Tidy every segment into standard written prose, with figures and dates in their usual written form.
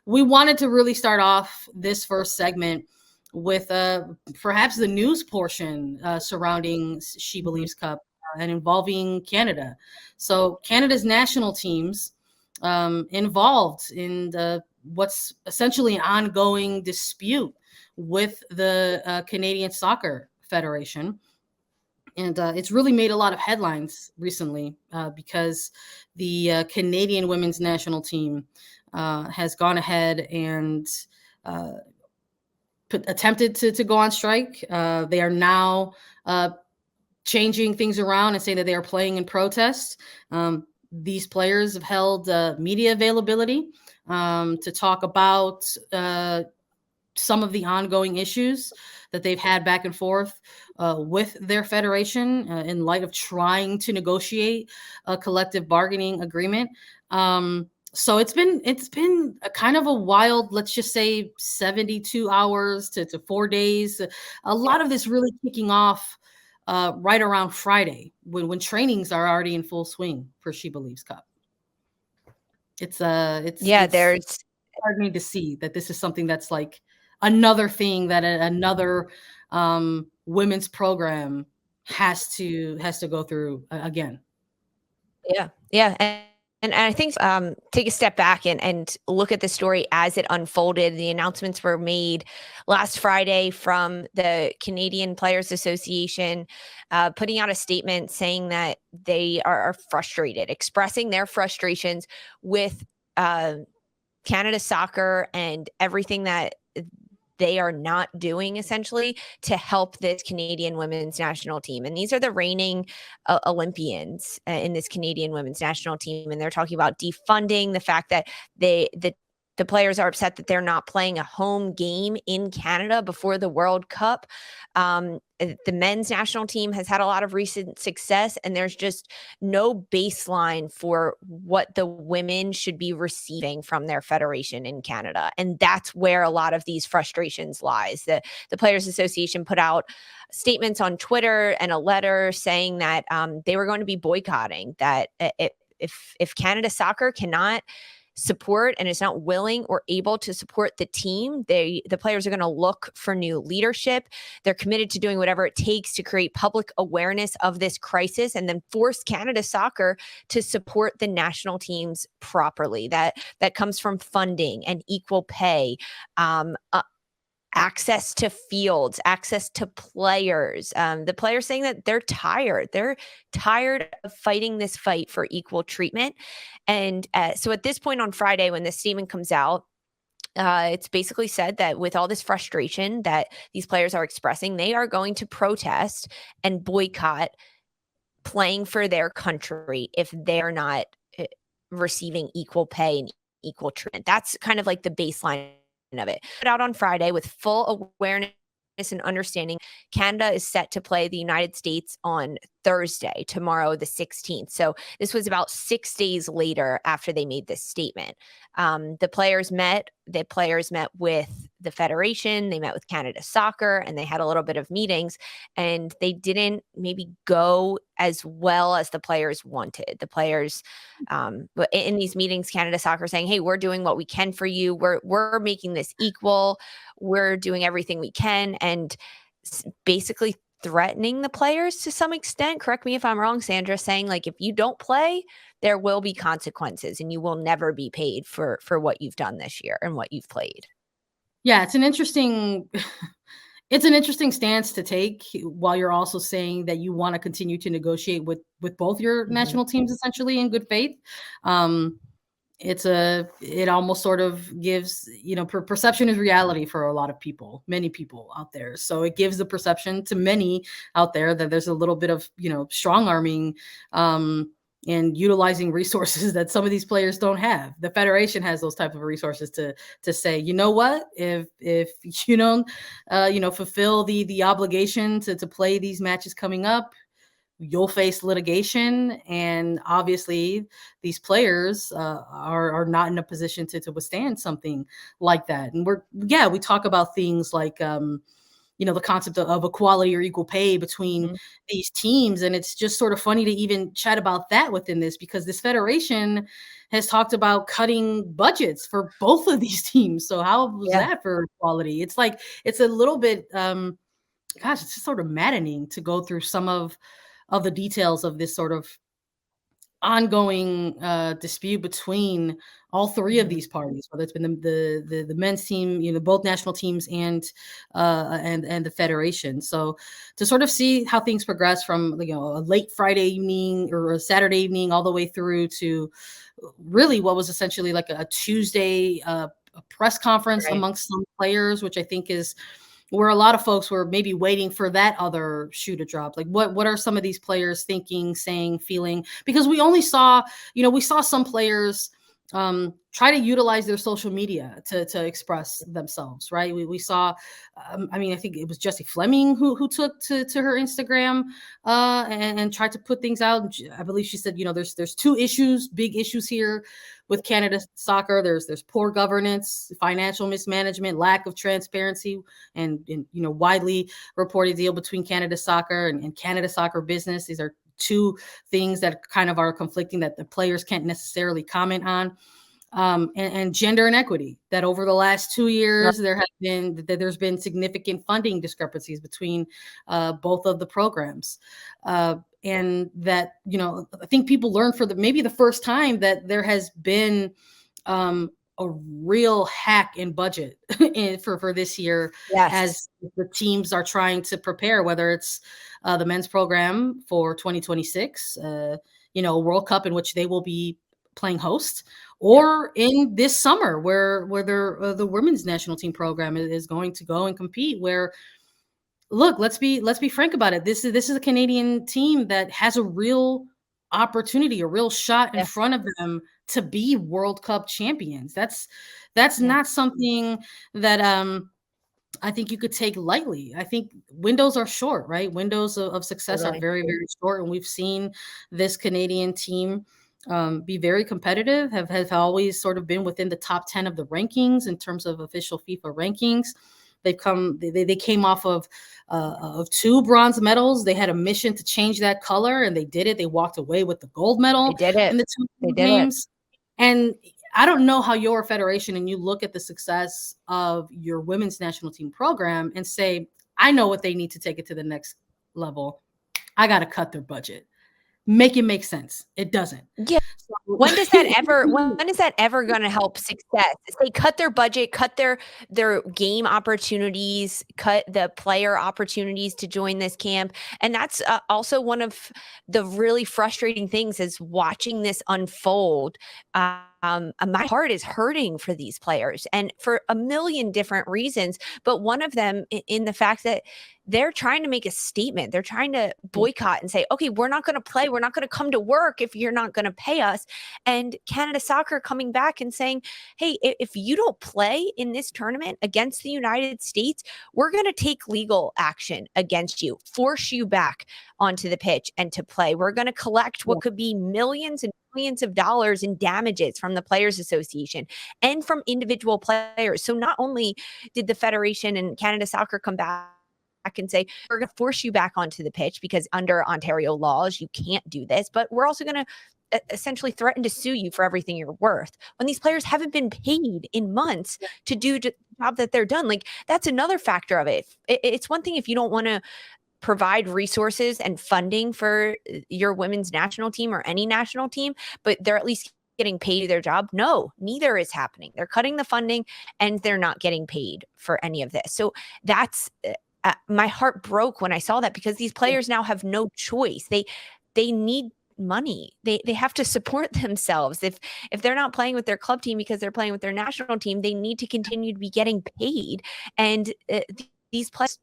we wanted to really start off this first segment with perhaps the news portion surrounding SheBelieves Cup and involving Canada. So Canada's national teams involved in what's essentially an ongoing dispute with the Canadian Soccer Federation. And it's really made a lot of headlines recently because the Canadian women's national team has gone ahead and attempted to go on strike. They are now changing things around and saying that they are playing in protest. These players have held media availability to talk about some of the ongoing issues that they've had back and forth with their federation in light of trying to negotiate a collective bargaining agreement. So it's been a kind of a wild, let's just say 72 hours to 4 days. A lot of this really kicking off right around Friday when trainings are already in full swing for SheBelieves Cup. It's hard me to see that this is something that's like another thing that another women's program has to go through again. Yeah. And I think take a step back and look at the story as it unfolded. The announcements were made last Friday from the Canadian Players Association, putting out a statement saying that they are frustrated, expressing their frustrations with Canada Soccer and everything that they are not doing essentially to help this Canadian women's national team. And these are the reigning Olympians in this Canadian women's national team. And they're talking about defunding, the fact that the players are upset that they're not playing a home game in Canada before the World Cup. The men's national team has had a lot of recent success, and there's just no baseline for what the women should be receiving from their federation in Canada. And that's where a lot of these frustrations lies. The Players Association put out statements on Twitter and a letter saying that they were going to be boycotting, that if Canada Soccer cannot support and is not willing or able to support the team, the players are going to look for new leadership. They're committed to doing whatever it takes to create public awareness of this crisis and then force Canada Soccer to support the national teams properly. That comes from funding and equal pay, access to fields, access to players. The players saying that they're tired. They're tired of fighting this fight for equal treatment. And so at this point on Friday, when this statement comes out, it's basically said that with all this frustration that these players are expressing, they are going to protest and boycott playing for their country if they're not receiving equal pay and equal treatment. That's kind of like the baseline of it. Put out on Friday with full awareness and understanding. Canada is set to play the United States on Thursday, tomorrow, the 16th. So this was about 6 days later after they made this statement. The players met with the federation, they met with Canada Soccer, and they had a little bit of meetings, and they didn't maybe go as well as the players wanted. The players, in these meetings, Canada Soccer saying, hey, we're doing what we can for you. We're making this equal. We're doing everything we can. And basically threatening the players to some extent. Correct me if I'm wrong, Sandra, saying like, if you don't play, there will be consequences and you will never be paid for what you've done this year and what you've played. Yeah, it's an interesting stance to take while you're also saying that you want to continue to negotiate with both your national teams essentially in good faith. It almost sort of gives, perception is reality for a lot of people, many people out there. So it gives the perception to many out there that there's a little bit of, strong arming and utilizing resources that some of these players don't have. The federation has those type of resources to say, you know what, if you don't, fulfill the obligation to play these matches coming up, you'll face litigation. And obviously these players are not in a position to withstand something like that. And we talk about things like, the concept of equality or equal pay between these teams. And it's just sort of funny to even chat about that within this, because this federation has talked about cutting budgets for both of these teams. So how was Yeah. that for equality? It's like, it's a little bit, gosh, it's just sort of maddening to go through some of the details of this sort of ongoing dispute between all three of Mhm. these parties, whether it's been the men's team, both national teams, and the federation. So to sort of see how things progress from a late Friday evening or a Saturday evening all the way through to really what was essentially like a Tuesday a press conference Right. amongst some players, which I think is where a lot of folks were maybe waiting for that other shoe to drop. Like what are some of these players thinking, saying, feeling? Because we only saw, we saw some players try to utilize their social media to express themselves, right? We saw, I mean, I think it was Jessie Fleming who took to her Instagram and tried to put things out. I believe she said, there's two issues, big issues here with Canada soccer. There's poor governance, financial mismanagement, lack of transparency, and widely reported deal between Canada soccer and Canada soccer business. These are two things that kind of are conflicting that the players can't necessarily comment on. And gender inequity, that over the last 2 Right. years there's been significant funding discrepancies between both of the programs, and that I think people learned for maybe the first time that there has been a real hack in budget for this year, Yes. as the teams are trying to prepare, whether it's the men's program for 2026, World Cup in which they will be playing host, Yep. or in this summer where the women's national team program is going to go and compete. Where, look, let's be frank about it. This is a Canadian team that has a real opportunity, a real shot in Yeah. front of them to be World Cup champions. That's Yeah. not something that I think you could take lightly. I think windows are short, right? Windows of success are Totally. very, very short. And we've seen this Canadian team be very competitive, have always sort of been within the top 10 of the rankings in terms of official FIFA rankings. They came off of two bronze medals. They had a mission to change that color, and they did it. They walked away with the gold They medal did it. in the two They did it. games. And I don't know how your federation, and you look at the success of your women's national team program and say, I know what they need to take it to the next level. I got to cut their budget. Make it make sense. It doesn't. Yeah. So, When is that ever gonna help success? If they cut their budget, cut their game opportunities, cut the player opportunities to join this camp, and that's, also one of the really frustrating things is watching this unfold. My heart is hurting for these players, and for a million different reasons, but one of them in the fact that they're trying to make a statement. They're trying to boycott and say, okay, we're not going to play. We're not going to come to work if you're not going to pay us. And Canada Soccer coming back and saying, hey, if you don't play in this tournament against the United States, we're going to take legal action against you, force you back onto the pitch and to play. We're going to collect what could be millions and millions of dollars in damages from the Players Association and from individual players. So not only did the Federation and Canada Soccer come back and say, we're going to force you back onto the pitch because under Ontario laws, you can't do this, but we're also going to essentially threaten to sue you for everything you're worth when these players haven't been paid in months to do the job that they're done. Like, that's another factor of it. It's one thing if you don't want to provide resources and funding for your women's national team or any national team, but they're at least getting paid to their job. No, neither is happening. They're cutting the funding and they're not getting paid for any of this. So that's my heart broke when I saw that, because these players now have no choice. They need money. They have to support themselves. If they're not playing with their club team because they're playing with their national team, they need to continue to be getting paid. And these players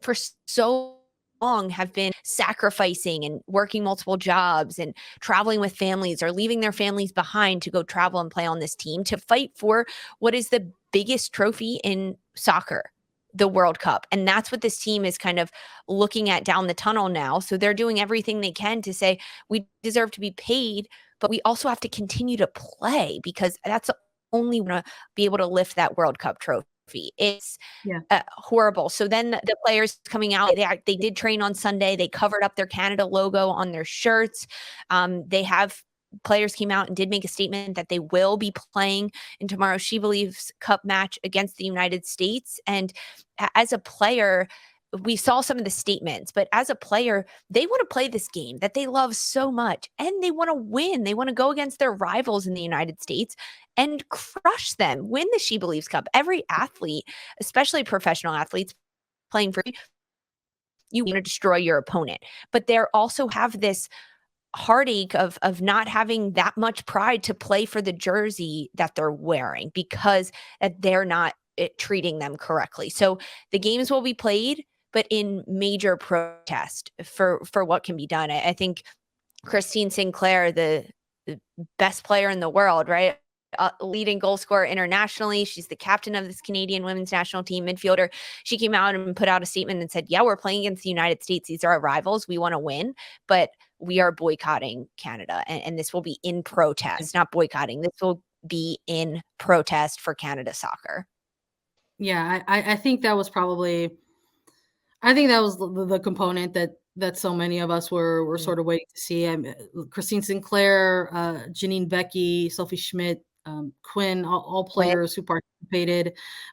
for so long have been sacrificing and working multiple jobs and traveling with families or leaving their families behind to go travel and play on this team to fight for what is the biggest trophy in soccer, the World Cup. And that's what this team is kind of looking at down the tunnel now. So they're doing everything they can to say, we deserve to be paid, but we also have to continue to play because that's the only way to be able to lift that World Cup trophy. It's Yeah. horrible. So then the players coming out, they did train on Sunday. They covered up their Canada logo on their shirts. They have players came out and did make a statement that they will be playing in tomorrow's SheBelieves Cup match against the United States. And as a player, we saw some of the statements, but as a player, they want to play this game that they love so much and they want to win. They want to go against their rivals in the United States and crush them, win the SheBelieves Cup. Every athlete, especially professional athletes playing for you want to destroy your opponent, but they also have this heartache of not having that much pride to play for the jersey that they're wearing because they're not treating them correctly. So the games will be played, but in major protest for what can be done. I think Christine Sinclair, the best player in the world, right? Leading goal scorer internationally. She's the captain of this Canadian women's national team midfielder. She came out and put out a statement and said, yeah, we're playing against the United States. These are our rivals. We want to win, but we are boycotting Canada. And this will be in protest, not boycotting. This will be in protest for Canada soccer. Yeah, I think that was probably, I think that was the component that so many of us were sort of waiting to see. Christine Sinclair, Janine Becky, Sophie Schmidt, Quinn, all players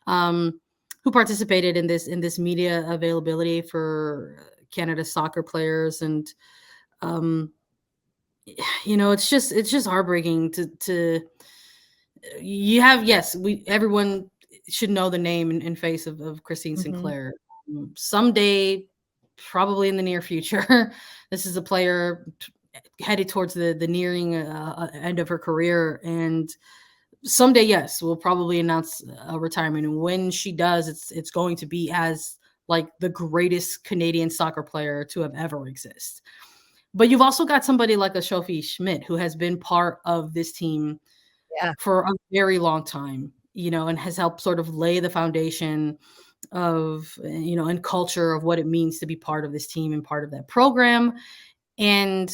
um, who participated in this media availability for Canada soccer players, and um, it's just heartbreaking to you have, yes, we everyone should know the name and face of Christine Sinclair. Someday, probably in the near future, this is a player headed towards the nearing end of her career, and someday, yes, we'll probably announce a retirement. And when she does, it's going to be as like the greatest Canadian soccer player to have ever exist. But you've also got somebody like a Sophie Schmidt who has been part of this team Yeah. for a very long time, and has helped sort of lay the foundation of, and culture of what it means to be part of this team and part of that program. And,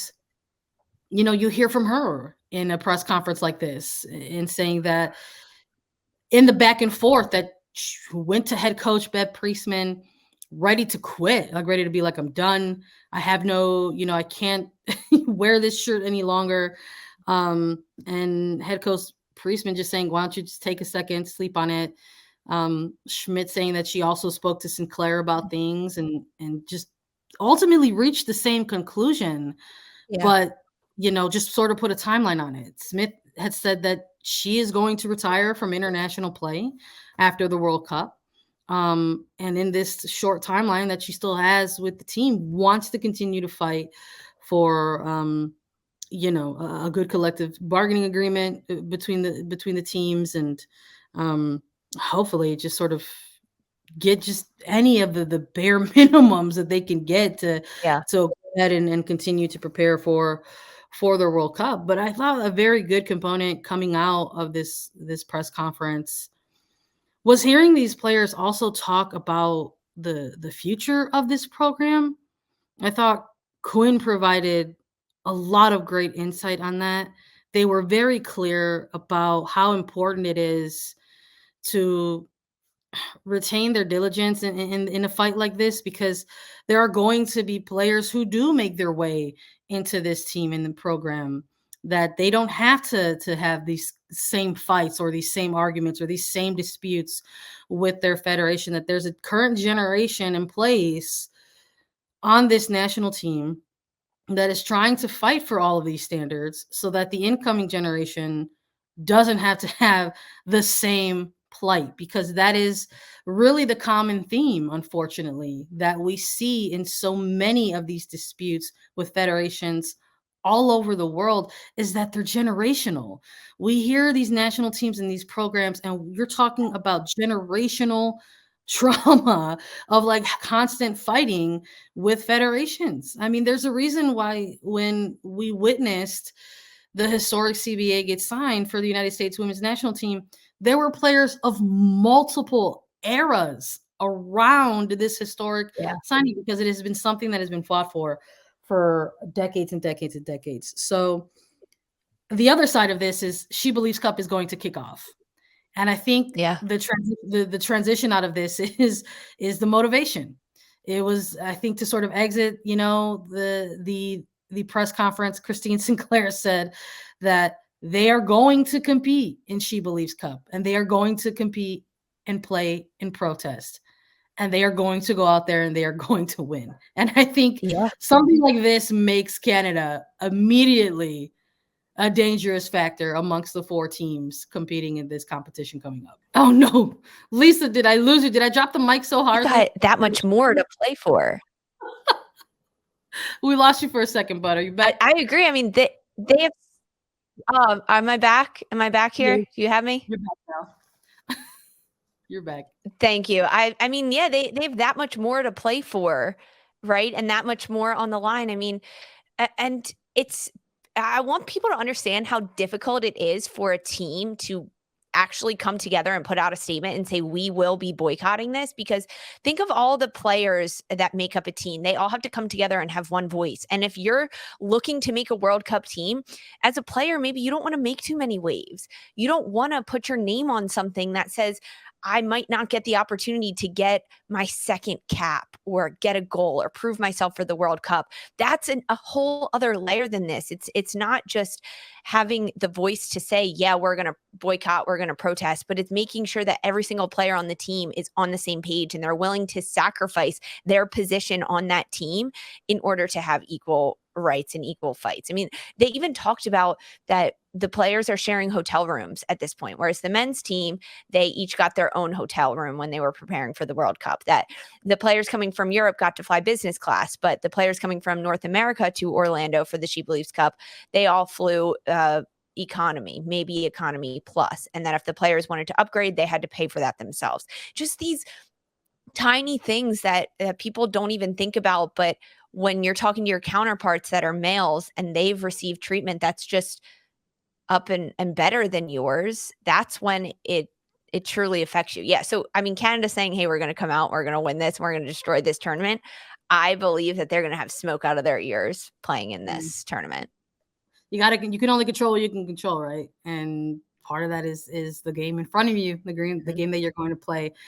you hear from her in a press conference like this and saying that in the back and forth that went to head coach Bev Priestman ready to quit, like ready to be like, I'm done. I have no, I can't wear this shirt any longer. And head coach Priestman just saying, why don't you just take a second, sleep on it. Schmidt saying that she also spoke to Sinclair about things and just ultimately reached the same conclusion, Yeah. but just sort of put a timeline on it. Smith had said that she is going to retire from international play after the World Cup. And in this short timeline that she still has with the team, wants to continue to fight for a good collective bargaining agreement between the teams, and hopefully just sort of get just any of the bare minimums that they can get to Yeah. go ahead and continue to prepare for the World Cup. But I thought a very good component coming out of this press conference was hearing these players also talk about the future of this program. I thought Quinn provided a lot of great insight on that. They were very clear about how important it is to retain their diligence in a fight like this, because there are going to be players who do make their way into this team in the program, that they don't have to have these same fights or these same arguments or these same disputes with their federation, that there's a current generation in place on this national team that is trying to fight for all of these standards so that the incoming generation doesn't have to have the same plight, because that is really the common theme, unfortunately, that we see in so many of these disputes with federations all over the world, is that they're generational. We hear these national teams and these programs, and you're talking about generational trauma of like constant fighting with federations. I mean, there's a reason why when we witnessed the historic CBA get signed for the United States women's national team, there were players of multiple eras around this historic Yeah. signing, because it has been something that has been fought for decades and decades and decades. So the other side of this is SheBelieves Cup is going to kick off. And I think Yeah. the transition out of this is the motivation. It was, I think, to sort of exit, the press conference, Christine Sinclair said that they are going to compete in She Believes Cup, and they are going to compete and play in protest. And they are going to go out there and they are going to win. And I think Yeah. something like this makes Canada immediately a dangerous factor amongst the 4 teams competing in this competition coming up. Oh no, Lisa, did I lose you? Did I drop the mic so You've hard? got that much more to play for. We lost you for a second, but are you back? I agree. I mean, they have. Am I back? Am I back Yeah, here? Do you have me? you're back now. You're back. Thank you. I mean, yeah, they have that much more to play for, right? And that much more on the line. I mean, and I want people to understand how difficult it is for a team to actually come together and put out a statement and say we will be boycotting this, because think of all the players that make up a team. They all have to come together and have one voice. And if you're looking to make a World Cup team as a player, maybe you don't want to make too many waves. You don't want to put your name on something that says I might not get the opportunity to get my second cap or get a goal or prove myself for the World Cup. That's a whole other layer than this. It's not just having the voice to say, yeah, we're going to boycott, we're going to protest, but it's making sure that every single player on the team is on the same page and they're willing to sacrifice their position on that team in order to have equal rights and equal fights. I mean, they even talked about that the players are sharing hotel rooms at this point, whereas the men's team, they each got their own hotel room when they were preparing for the World Cup. That the players coming from Europe got to fly business class, but the players coming from North America to Orlando for the SheBelieves Cup, they all flew economy, maybe economy plus. And that if the players wanted to upgrade, they had to pay for that themselves. Just these tiny things that people don't even think about. But when you're talking to your counterparts that are males and they've received treatment that's just up and better than yours, that's when it truly affects you. Yeah. So I mean, Canada's saying, hey, we're going to come out, we're going to win this, we're going to destroy this tournament. I believe that they're going to have smoke out of their ears playing in this tournament. You can only control what you can control, right? And part of that is the game in front of you, the game that you're going to play.